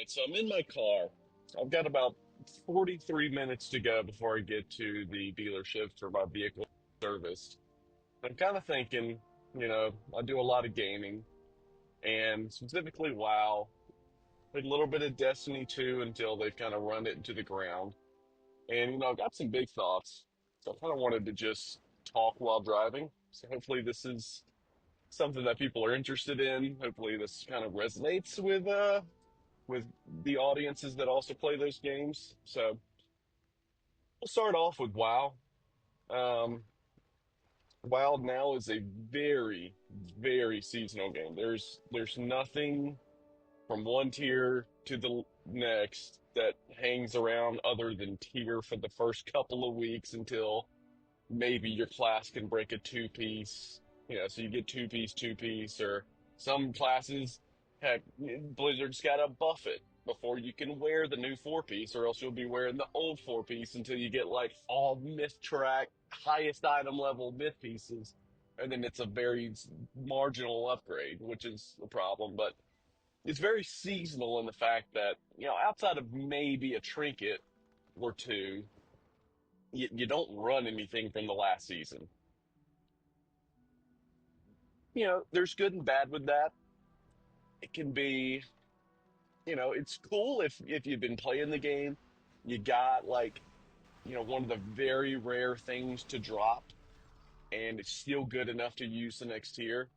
right, so I'm in my car. I've got about 43 minutes to go before I get to the dealership for my vehicle service. I'm kind of thinking, I do a lot of gaming and specifically WoW, a little bit of Destiny 2 until they've kind of run it into the ground. And, I've got some big thoughts. So I kind of wanted to just talk while driving. So hopefully this is something that people are interested in. Hopefully this kind of resonates with the audiences that also play those games. So we'll start off with WoW. Um, WoW now is a very, very seasonal game. There's nothing from one tier to the next that hangs around other than tier for the first couple of weeks until maybe your class can break a two piece. So you get two piece, or some classes, heck, Blizzard's got to buff it before you can wear the new four piece, or else you'll be wearing the old four piece until you get like all myth track, highest item level myth pieces. And then it's a very marginal upgrade, which is a problem. But it's very seasonal in the fact that, outside of maybe a trinket or two, you don't run anything from the last season. There's good and bad with that. It can be, it's cool if you've been playing the game, you got like, one of the very rare things to drop and it's still good enough to use the next tier.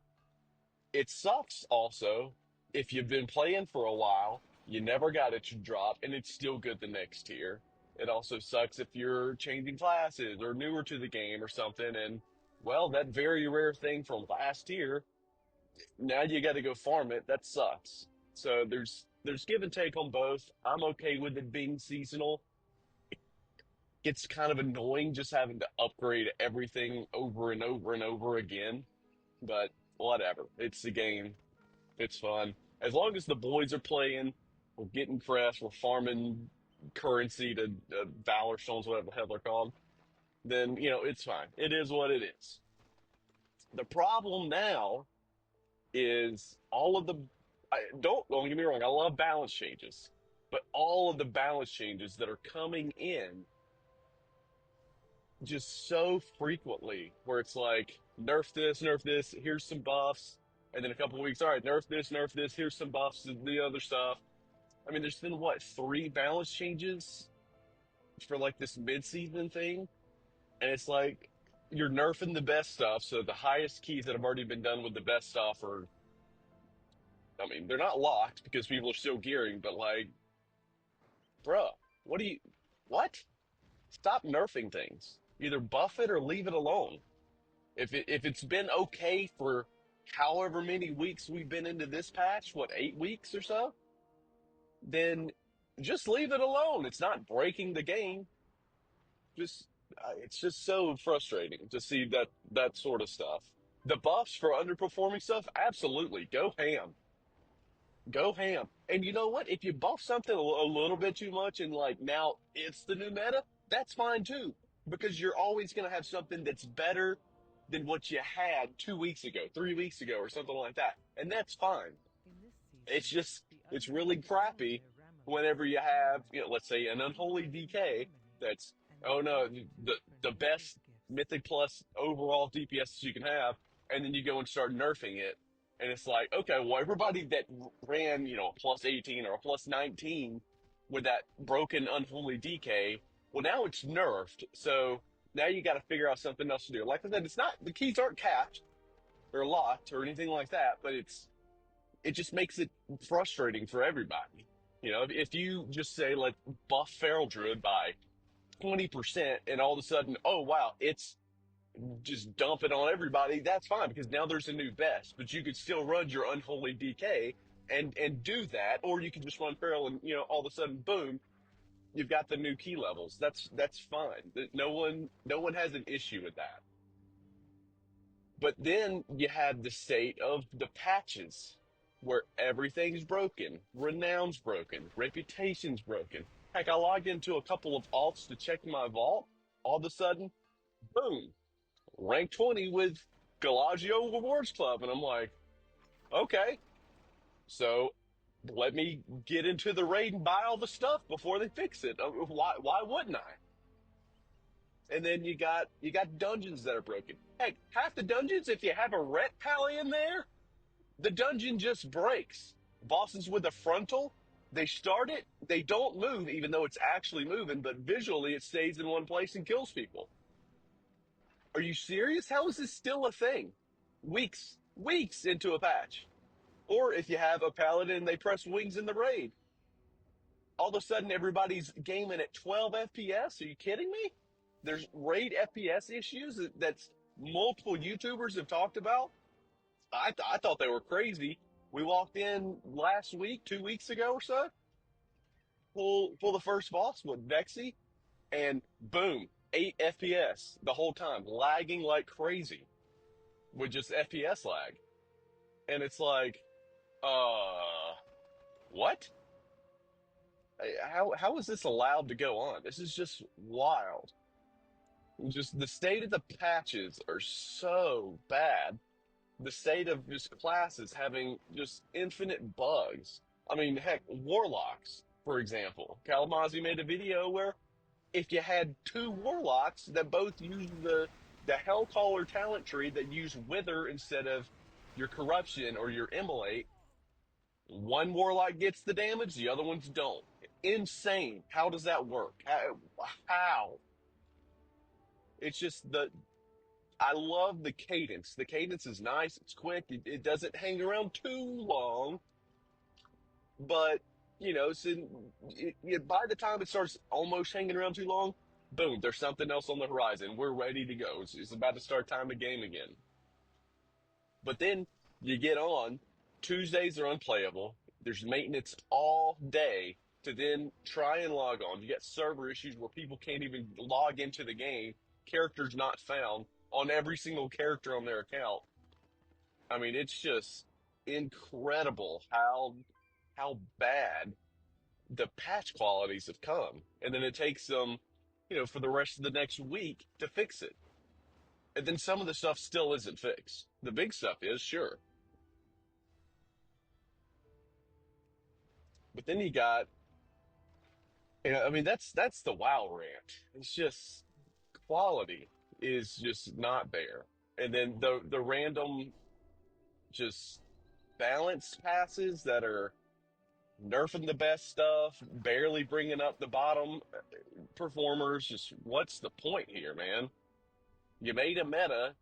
It sucks also if you've been playing for a while, you never got it to drop and it's still good the next tier. It also sucks if you're changing classes or newer to the game or something and well, that very rare thing from last year, now you got to go farm it. That sucks. So there's give and take on both. I'm okay with it being seasonal. It's kind of annoying just having to upgrade everything over and over and over again, but whatever. It's the game. It's fun. As long as the boys are playing, we're getting fresh, we're farming currency to Valor Stones, whatever the hell they're called, then, it's fine. It is what it is. The problem now is all of the don't get me wrong, I love balance changes, but all of the balance changes that are coming in just so frequently where it's like nerf this, here's some buffs, and then a couple of weeks, all right, nerf this, here's some buffs and the other stuff. I mean, there's been what, three balance changes for like this mid-season thing, and it's like you're nerfing the best stuff, so the highest keys that have already been done with the best stuff are, I mean, they're not locked because people are still gearing, but like, bruh, what do you, what? Stop nerfing things. Either buff it or leave it alone. If it's been okay for however many weeks we've been into this patch, what, 8 weeks or so, then just leave it alone. It's not breaking the game. Just it's just so frustrating to see that sort of stuff. The buffs for underperforming stuff, absolutely, go ham. Go ham. And you know what? If you buff something a little bit too much and like now it's the new meta, that's fine too. Because you're always going to have something that's better than what you had 2 weeks ago, 3 weeks ago, or something like that. And that's fine. It's really crappy whenever you have, let's say an unholy DK that's, oh no, the best Mythic Plus overall DPS you can have, and then you go and start nerfing it. And it's like, okay, well, everybody that ran, a plus 18 or a plus 19 with that broken unholy DK, well, now it's nerfed. So now you got to figure out something else to do. Like I said, it's not, the keys aren't capped or locked or anything like that, but it just makes it frustrating for everybody. If you just say, like, buff Feral Druid by 20%, and all of a sudden, oh, wow, it's just dump it on everybody, that's fine because now there's a new best. But you could still run your Unholy DK and do that, or you can just run Feral and, all of a sudden, boom, you've got the new key levels. That's fine. No one has an issue with that. But then you had the state of the patches where everything's broken, renown's broken, reputation's broken. Heck, I logged into a couple of alts to check my vault. All of a sudden, boom, rank 20 with Galagio Rewards Club. And I'm like, okay. So Let me get into the raid and buy all the stuff before they fix it. Why wouldn't I? And then you got dungeons that are broken. Heck, half the dungeons, if you have a ret pally in there, the dungeon just breaks. Bosses with a frontal, they start it, they don't move, even though it's actually moving, but visually it stays in one place and kills people. Are you serious? How is this still a thing? Weeks into a patch. Or if you have a paladin, they press wings in the raid. All of a sudden, everybody's gaming at 12 FPS. Are you kidding me? There's raid FPS issues that's multiple YouTubers have talked about. I thought they were crazy. We walked in last week, 2 weeks ago or so, pull the first boss with Vexy, and boom, 8 FPS the whole time, lagging like crazy with just FPS lag. And it's like, uh, what? How is this allowed to go on? This is just wild. Just the state of the patches are so bad. The state of just classes having just infinite bugs. I mean, heck, warlocks, for example. Kalamazoo made a video where if you had two warlocks that both use the Hellcaller talent tree that use Wither instead of your corruption or your immolate, one warlock gets the damage, the other ones don't. Insane. How does that work? How? It's just I love the cadence. The cadence is nice. It's quick. It doesn't hang around too long, but by the time it starts almost hanging around too long, boom, there's something else on the horizon. We're ready to go. It's about to start time to game again. But then you get on. Tuesdays are unplayable. There's maintenance all day to then try and log on. You get server issues where people can't even log into the game. Characters not found on every single character on their account. I mean, it's just incredible how bad the patch qualities have come. And then it takes them, for the rest of the next week to fix it. And then some of the stuff still isn't fixed. The big stuff is, sure. But then you got, I mean, that's the WoW rant. It's just quality is just not there. And then the random just balance passes that are nerfing the best stuff, barely bringing up the bottom performers. Just what's the point here, man? You made a meta,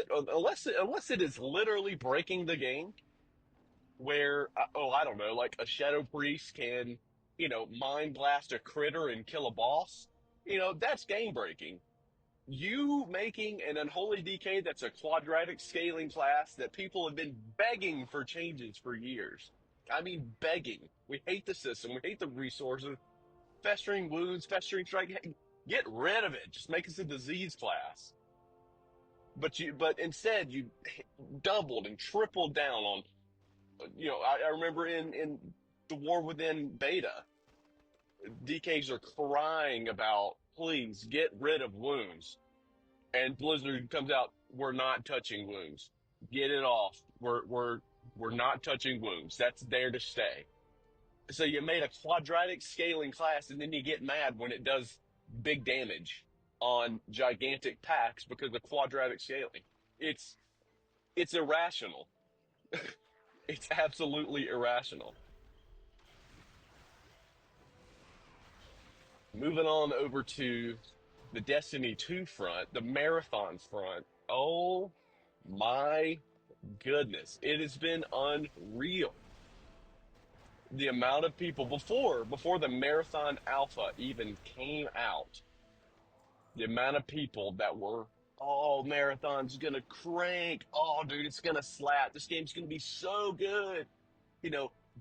unless it is literally breaking the game, where I don't know, like a shadow priest can mind blast a critter and kill a boss. That's game breaking. You making an unholy DK that's a quadratic scaling class that people have been begging for changes for years. I mean, begging. We hate the system. We hate the resources. Festering wounds, festering strike. Get rid of it. Just make us a disease class. But instead you doubled and tripled down on. I remember in the War Within beta, DKs are crying about, please get rid of wounds. And Blizzard comes out, we're not touching wounds. Get it off. We're not touching wounds. That's there to stay. So you made a quadratic scaling class, and then you get mad when it does big damage on gigantic packs because of quadratic scaling. It's it's irrational. It's absolutely irrational. Moving on over to the Destiny 2 front, the marathons front. Oh my goodness. It has been unreal. The amount of people before the marathon alpha even came out, the amount of people that were, oh, marathon's gonna crank. Oh, dude, it's gonna slap. This game's gonna be so good.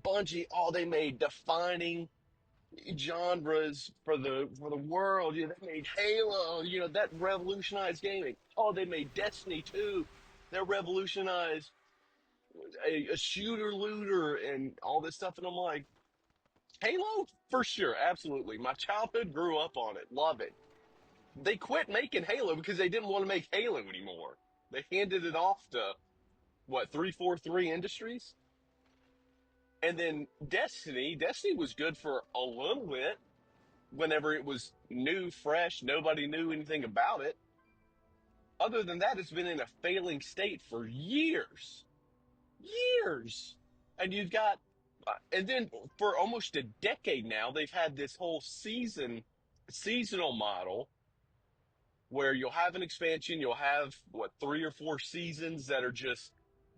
Bungie, oh, they made defining genres for the world. They made Halo. That revolutionized gaming. Oh, they made Destiny 2. That revolutionized a shooter looter and all this stuff. And I'm like, Halo for sure, absolutely. My childhood grew up on it. Love it. They quit making Halo because they didn't want to make Halo anymore. They handed it off to what, 343 Industries, And then Destiny was good for a little bit whenever it was new, fresh, nobody knew anything about it. Other than that, it's been in a failing state for years, years. And you've got, and then for almost a decade now, they've had this whole seasonal model where you'll have an expansion, you'll have what, 3 or 4 seasons that are just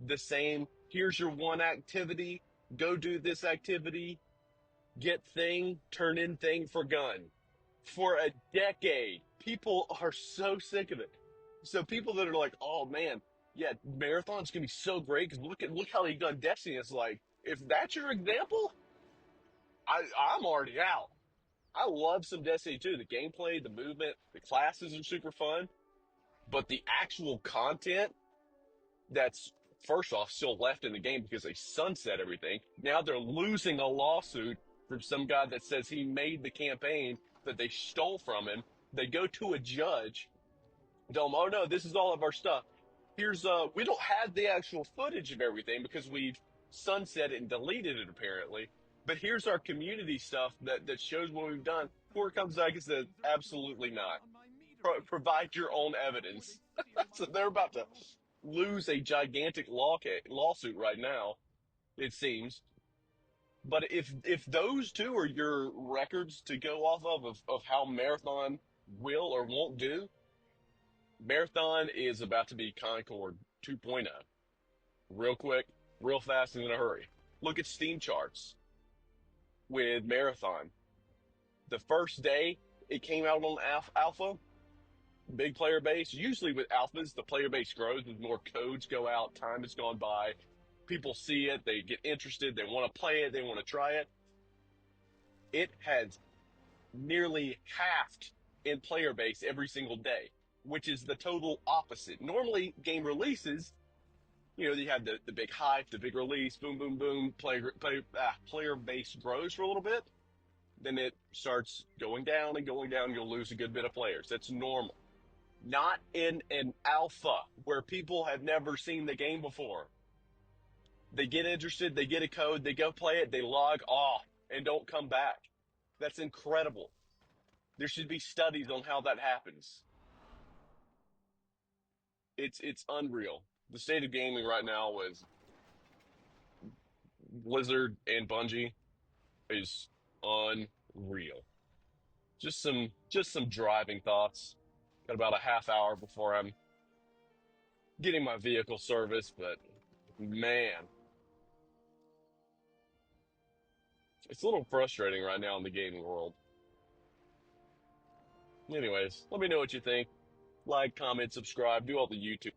the same. Here's your one activity, go do this activity, get thing, turn in thing for gun. For a decade, people are so sick of it. So people that are like, "Oh man, yeah, marathon's gonna be so great because look how they done Destiny." It's like, if that's your example, I'm already out. I love some Destiny too. The gameplay, the movement, the classes are super fun, but the actual content that's first off still left in the game because they sunset everything. Now they're losing a lawsuit from some guy that says he made the campaign that they stole from him. They go to a judge, tell him, "Oh no, this is all of our stuff. Here's we don't have the actual footage of everything because we've sunset it and deleted it apparently. But here's our community stuff that shows what we've done." Court comes back and says, "Absolutely not. Provide your own evidence." So they're about to lose a gigantic lawsuit right now, it seems. But if those two are your records to go off of how Marathon will or won't do, Marathon is about to be Concord 2.0. Real quick, real fast, and in a hurry. Look at Steam charts with Marathon. The first day it came out on Alpha, big player base. Usually with alphas, the player base grows as more codes go out, time has gone by, people see it, they get interested, they want to play it, they want to try it. It has nearly halved in player base every single day, which is the total opposite. Normally, game releases, you have the big hype, the big release, boom, boom, boom, player base grows for a little bit, then it starts going down and going down. You'll lose a good bit of players. That's normal. Not in an alpha where people have never seen the game before. They get interested, they get a code, they go play it, they log off and don't come back. That's incredible. There should be studies on how that happens. It's unreal. The state of gaming right now with Blizzard and Bungie is unreal. Just some driving thoughts. Got about a half hour before I'm getting my vehicle serviced, but man, it's a little frustrating right now in the gaming world. Anyways, let me know what you think. Like, comment, subscribe, do all the YouTube.